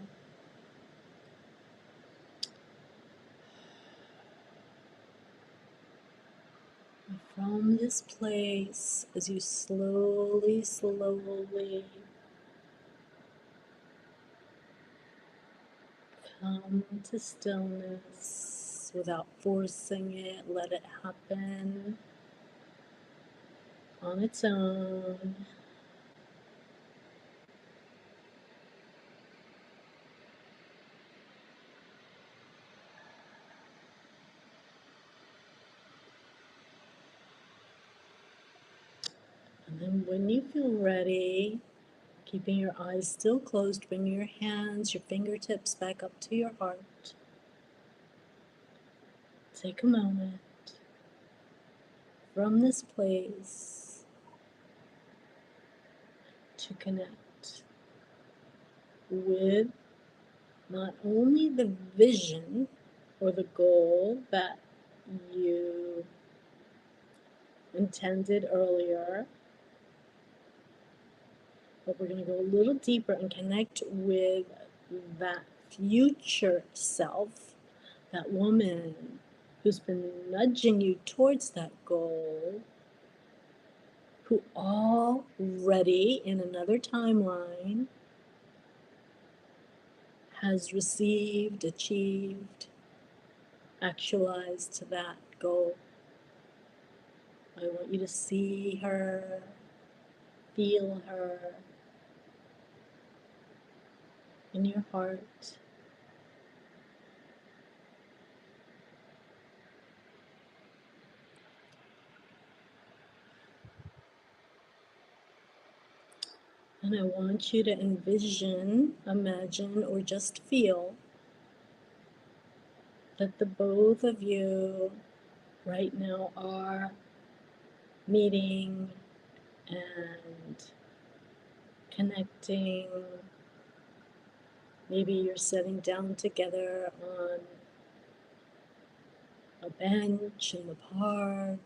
S1: And from this place, as you slowly come to stillness without forcing it, let it happen on its own. And then when you feel ready, keeping your eyes still closed, bring your hands, your fingertips back up to your heart. Take a moment from this place to connect with not only the vision or the goal that you intended earlier, but we're going to go a little deeper and connect with that future self, that woman who's been nudging you towards that goal, who already in another timeline has received, achieved, actualized that goal. I want you to see her, feel her in your heart. And I want you to envision, imagine, or just feel that the both of you right now are meeting and connecting. Maybe you're sitting down together on a bench in the park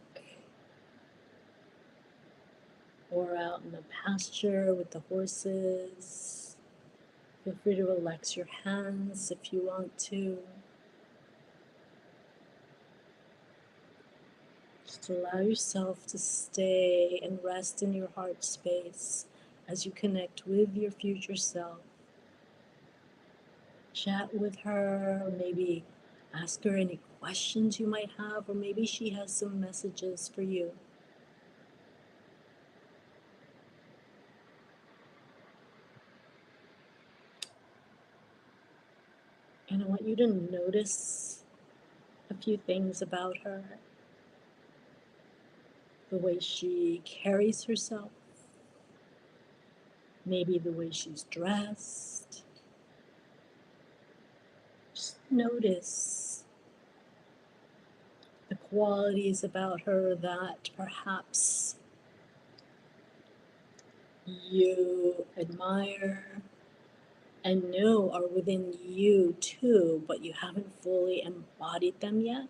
S1: or out in the pasture with the horses. Feel free to relax your hands if you want to. Just allow yourself to stay and rest in your heart space as you connect with your future self. Chat with her, maybe ask her any questions you might have, or maybe she has some messages for you. And I want you to notice a few things about her. The way she carries herself, maybe the way she's dressed. Just notice the qualities about her that perhaps you admire and know are within you too, but you haven't fully embodied them yet.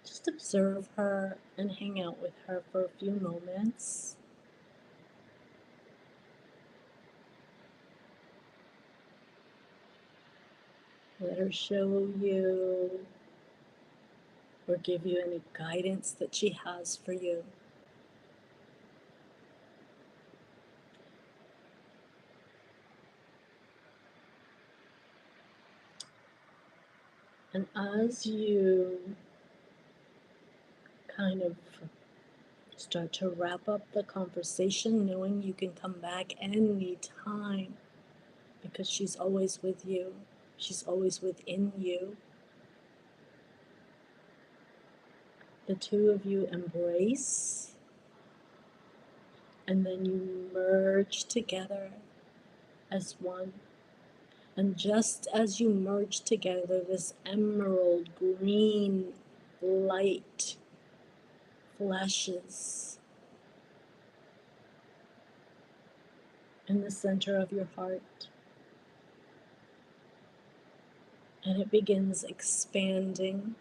S1: Just observe her and hang out with her for a few moments. Let her show you or give you any guidance that she has for you. And as you kind of start to wrap up the conversation, knowing you can come back any time because she's always with you, she's always within you. The two of you embrace, and then you merge together as one. And just as you merge together, this emerald green light flashes in the center of your heart. And it begins expanding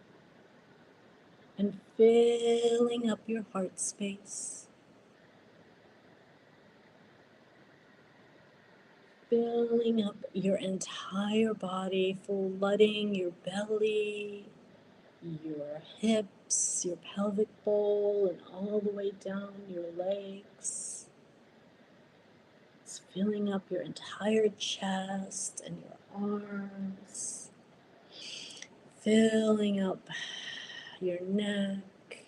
S1: and filling up your heart space, filling up your entire body, flooding your belly, your hips, your pelvic bowl, and all the way down your legs. It's filling up your entire chest and your arms, filling up your neck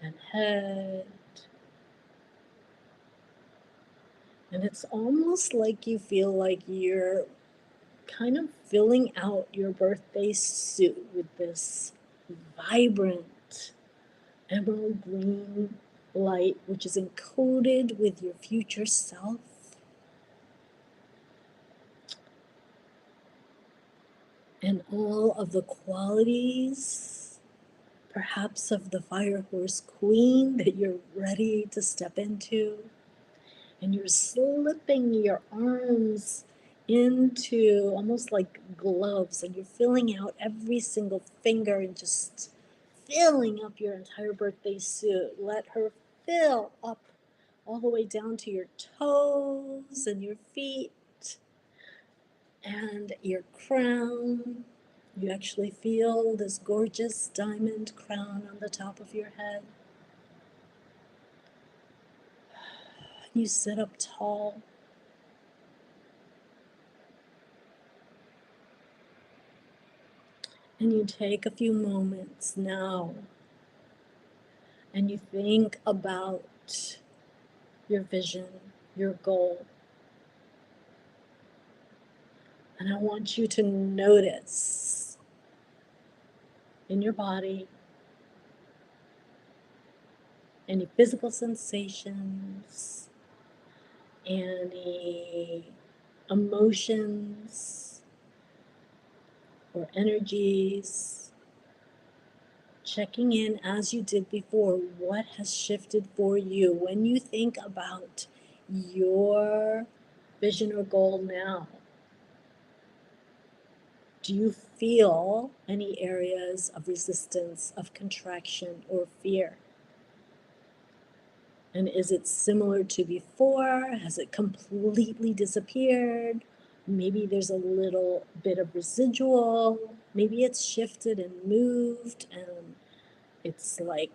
S1: and head. And it's almost like you feel like you're kind of filling out your birthday suit with this vibrant emerald green light, which is encoded with your future self. And all of the qualities, perhaps of the fire horse queen that you're ready to step into. And you're slipping your arms into almost like gloves, and you're filling out every single finger and just filling up your entire birthday suit. Let her fill up all the way down to your toes and your feet and your crown. You actually feel this gorgeous diamond crown on the top of your head. You sit up tall. And you take a few moments now and you think about your vision, your goal. And I want you to notice in your body any physical sensations, any emotions or energies. Checking in as you did before, what has shifted for you when you think about your vision or goal now? Do you feel any areas of resistance, of contraction, or fear? And is it similar to before? Has it completely disappeared? Maybe there's a little bit of residual. Maybe it's shifted and moved and it's like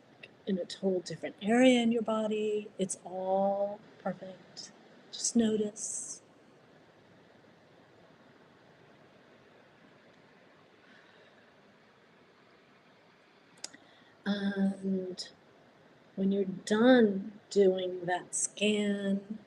S1: in a total different area in your body. It's all perfect. Just notice. And when you're done doing that scan,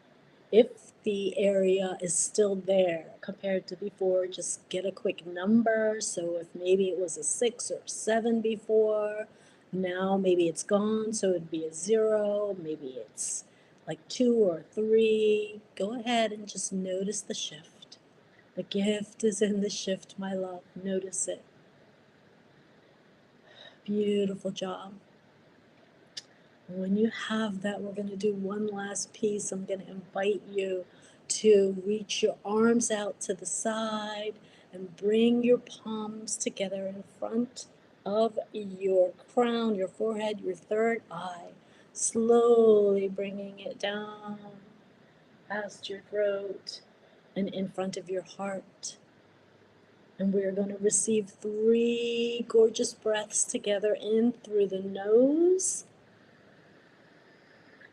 S1: if the area is still there compared to before, just get a quick number. So if maybe it was a 6 or 7 before, now maybe it's gone, so it'd be a 0. Maybe it's like 2 or 3. Go ahead and just notice the shift. The gift is in the shift, my love. Notice it. Beautiful job. When you have that, we're going to do one last piece. I'm going to invite you to reach your arms out to the side and bring your palms together in front of your crown, your forehead, your third eye. Slowly bringing it down past your throat and in front of your heart. And we're going to receive 3 gorgeous breaths together in through the nose.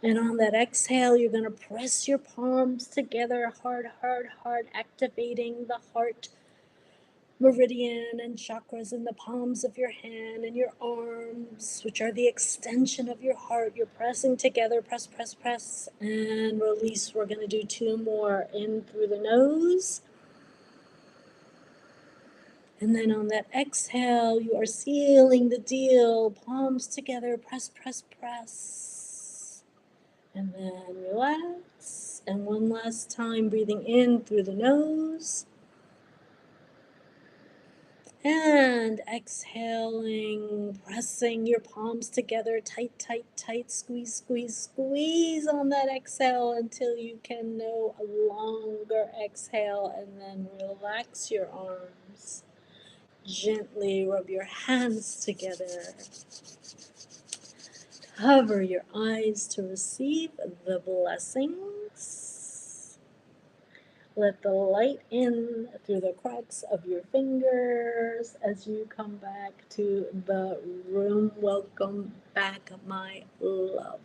S1: And on that exhale, you're going to press your palms together hard, hard, hard, activating the heart meridian and chakras in the palms of your hand and your arms, which are the extension of your heart. You're pressing together, press, press, press, and release. We're going to do 2 more. In through the nose. And then on that exhale, you are sealing the deal. Palms together, press, press, press. And then relax. And one last time, breathing in through the nose. And exhaling, pressing your palms together, tight, tight, tight, squeeze, squeeze, squeeze on that exhale until you can no longer exhale, and then relax your arms. Gently rub your hands together. Cover your eyes to receive the blessings. Let the light in through the cracks of your fingers as you come back to the room. Welcome back, my love.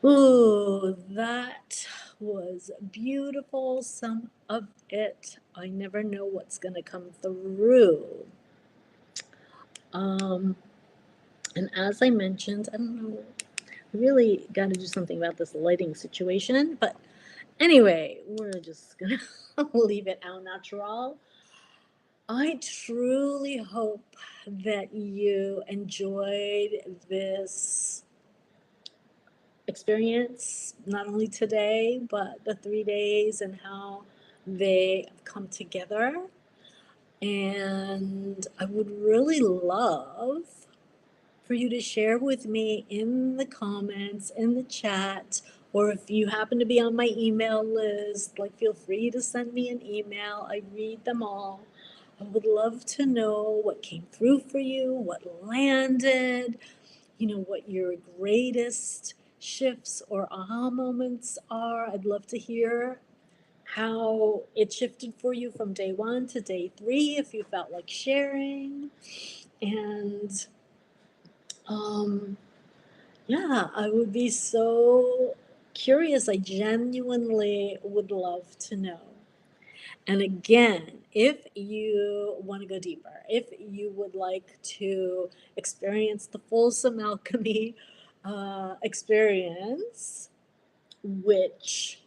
S1: Ooh, that was beautiful. Some of it, I never know what's going to come through. And as I mentioned, I don't know, I really got to do something about this lighting situation. But anyway, we're just going to leave it au natural. I truly hope that you enjoyed this experience, not only today, but the 3 days and how they have come together. And I would really love for you to share with me in the comments, in the chat, or if you happen to be on my email list, like feel free to send me an email. I read them all. I would love to know what came through for you, what landed, what your greatest shifts or aha moments are. I'd love to hear how it shifted for you from day 1 to day 3, if you felt like sharing. And yeah, I would be so curious. I genuinely would love to know. And again, if you want to go deeper, if you would like to experience the full SOMALCHEMY experience, which,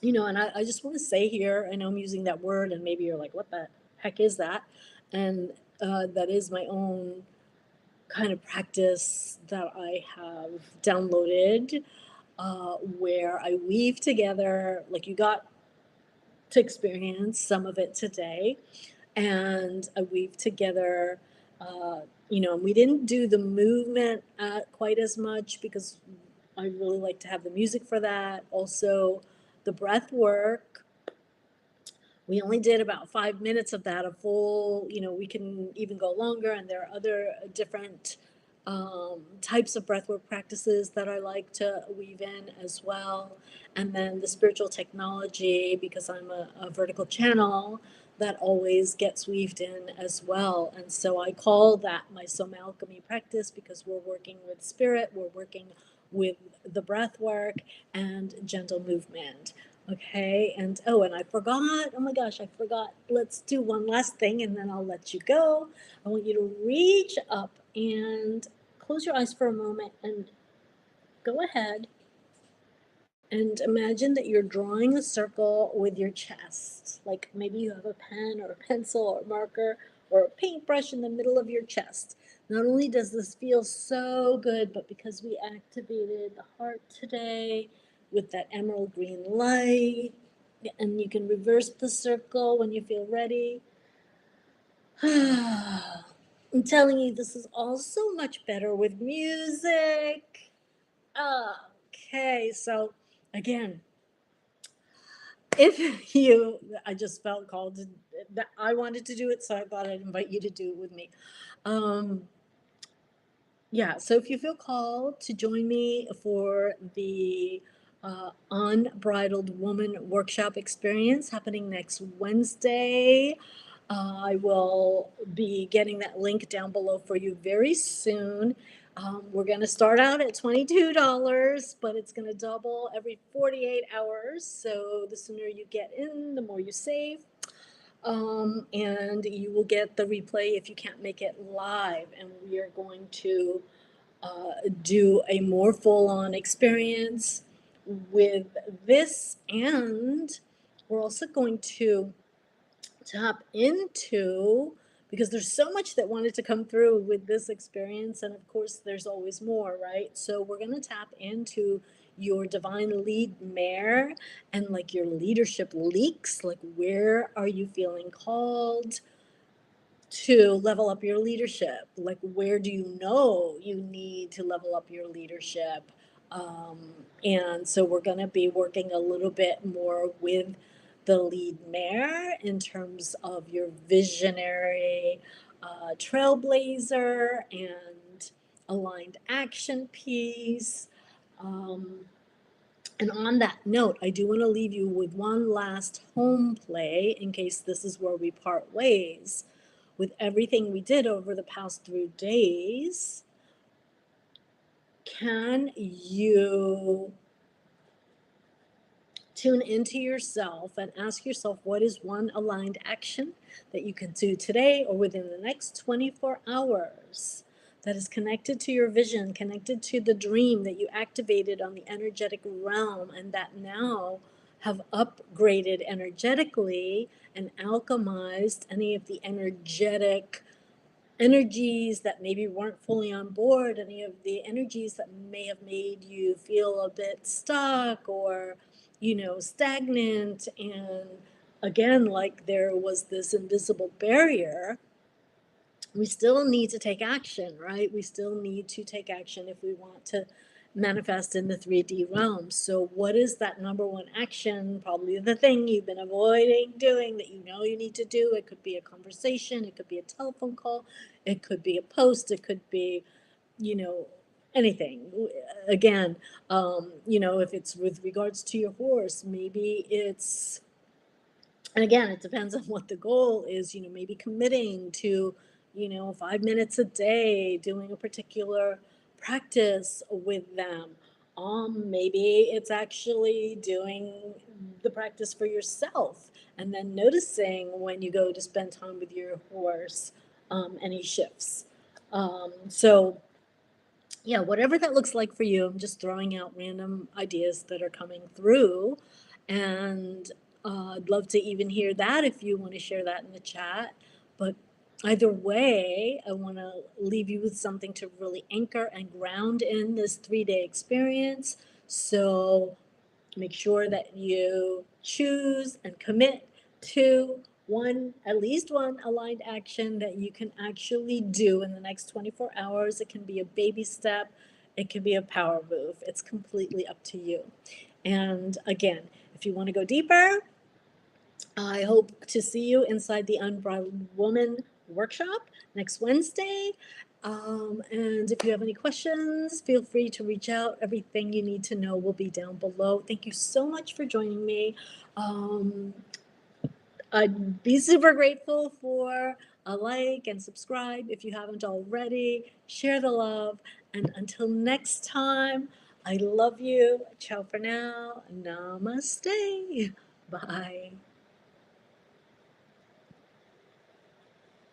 S1: and I just want to say here, I know I'm using that word, and maybe you're like, what the heck is that? And that is my own kind of practice that I have downloaded, where I weave together, like you got to experience some of it today, and I weave together, and we didn't do the movement quite as much because I really like to have the music for that. Also, the breath work. We only did about 5 minutes of that, a full, we can even go longer, and there are other different types of breathwork practices that I like to weave in as well. And then the spiritual technology, because I'm a vertical channel, that always gets weaved in as well. And so I call that my SOMALCHEMY practice, because we're working with spirit, we're working with the breath work and gentle movement. Okay, and I forgot, oh my gosh, I forgot. Let's do one last thing and then I'll let you go. I want you to reach up and close your eyes for a moment and go ahead and imagine that you're drawing a circle with your chest. Like maybe you have a pen or a pencil or a marker or a paintbrush in the middle of your chest. Not only does this feel so good, but because we activated the heart today with that emerald green light, and you can reverse the circle when you feel ready. I'm telling you, this is all so much better with music. Okay, so again, if I just felt called to, that I wanted to do it, so I thought I'd invite you to do it with me. Yeah, so if you feel called to join me for the Unbridled Woman workshop experience happening next Wednesday, I will be getting that link down below for you very soon. We're going to start out at $22, but it's going to double every 48 hours. So the sooner you get in, the more you save. And you will get the replay if you can't make it live. And we are going to do a more full-on experience with this. And we're also going to tap into, because there's so much that wanted to come through with this experience, and of course there's always more, right? So we're going to tap into your divine lead mare and like your leadership leaks, like where are you feeling called to level up your leadership? Like, where do you know you need to level up your leadership? And so we're going to be working a little bit more with the lead mare in terms of your visionary trailblazer and aligned action piece. Um, and on that note, I do want to leave you with one last home play in case this is where we part ways. With everything we did over the past 3 days, can you tune into yourself and ask yourself, what is one aligned action that you can do today or within the next 24 hours that is connected to your vision, connected to the dream that you activated on the energetic realm, and that now have upgraded energetically and alchemized any of the energetic energies that maybe weren't fully on board, any of the energies that may have made you feel a bit stuck or, stagnant. And again, like there was this invisible barrier, we still need to take action, right? We still need to take action if we want to manifest in the 3D realm. So what is that number one action? Probably the thing you've been avoiding doing that you know you need to do. It could be a conversation, it could be a telephone call, it could be a post, it could be, anything. Again, if it's with regards to your horse, maybe it's, and again, it depends on what the goal is, maybe committing to, 5 minutes a day, doing a particular practice with them. Maybe it's actually doing the practice for yourself and then noticing when you go to spend time with your horse, any shifts. So yeah, whatever that looks like for you, I'm just throwing out random ideas that are coming through. And I'd love to even hear that if you want to share that in the chat. But either way, I want to leave you with something to really anchor and ground in this 3-day experience. So make sure that you choose and commit to at least one aligned action that you can actually do in the next 24 hours. It can be a baby step, it can be a power move. It's completely up to you. And again, if you want to go deeper, I hope to see you inside the Unbridled Woman workshop next Wednesday. And if you have any questions, feel free to reach out. Everything you need to know will be down below. Thank you so much for joining me. I'd be super grateful for a like and subscribe if you haven't already. Share the love. And until next time, I love you. Ciao for now. Namaste. Bye.